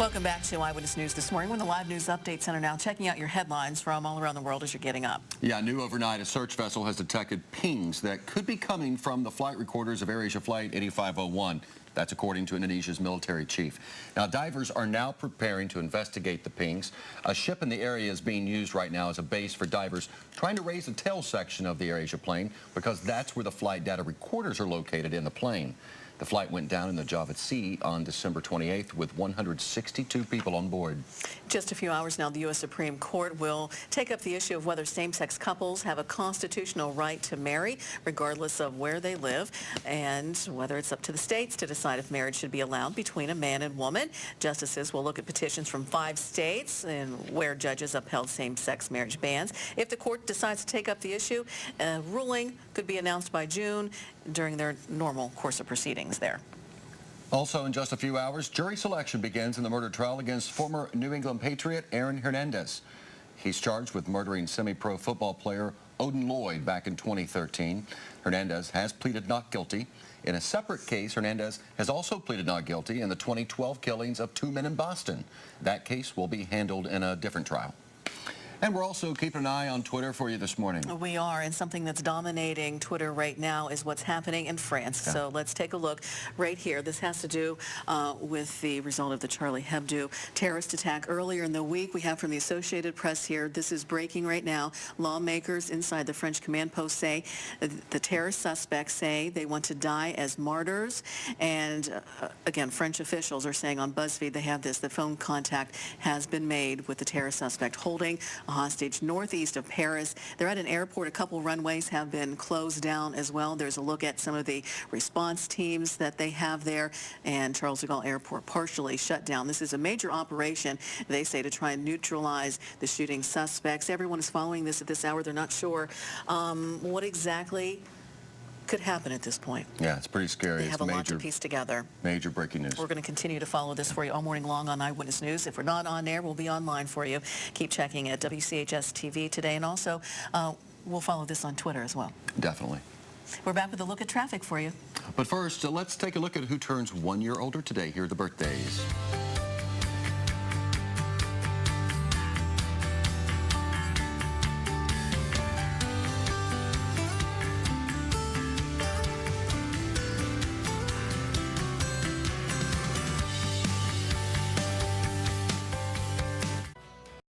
Welcome back to Eyewitness News this morning. We're in the Live News Update Center now, checking out your headlines from all around the world as you're getting up. Yeah, new overnight, a search vessel has detected pings that could be coming from the flight recorders of AirAsia Flight 8501. That's according to Indonesia's military chief. Now, divers are now preparing to investigate the pings. A ship in the area is being used right now as a base for divers trying to raise the tail section of the AirAsia plane because that's where the flight data recorders are located in the plane. The flight went down in the Java Sea on December 28th with 162 people on board. Just a few hours now, the U.S. Supreme Court will take up the issue of whether same-sex couples have a constitutional right to marry, regardless of where they live, and whether it's up to the states to decide if marriage should be allowed between a man and woman. Justices will look at petitions from 5 states and where judges upheld same-sex marriage bans. If the court decides to take up the issue, a ruling could be announced by June during their normal course of proceedings there. Also, in just a few hours, jury selection begins in the murder trial against former New England Patriot Aaron Hernandez. He's charged with murdering semi-pro football player Odin Lloyd back in 2013. Hernandez has pleaded not guilty. In a separate case, Hernandez has also pleaded not guilty in the 2012 killings of 2 men in Boston. That case will be handled in a different trial. And we're also keeping an eye on Twitter for you this morning. We are, and something that's dominating Twitter right now is what's happening in France. Yeah. So let's take a look right here. This has to do with the result of the Charlie Hebdo terrorist attack earlier in the week. We have from the Associated Press here. This is breaking right now. Lawmakers inside the French command post say the terrorist suspects say they want to die as martyrs. And again, French officials are saying on BuzzFeed they have this. The phone contact has been made with the terrorist suspect holding hostage northeast of Paris. They're at an airport. A couple runways have been closed down as well. There's a look at some of the response teams that they have there, and Charles de Gaulle Airport partially shut down. This is a major operation, they say, to try and neutralize the shooting suspects. Everyone is following this at this hour. They're not sure what exactly could happen at this point. Yeah, it's pretty scary. They have a lot to piece together. Major breaking news. We're going to continue to follow this for you all morning long on Eyewitness News. If we're not on air, we'll be online for you. Keep checking at WCHS TV today, and also we'll follow this on Twitter as well. Definitely. We're back with a look at traffic for you. But first, let's take a look at who turns 1 year older today. Here are the birthdays.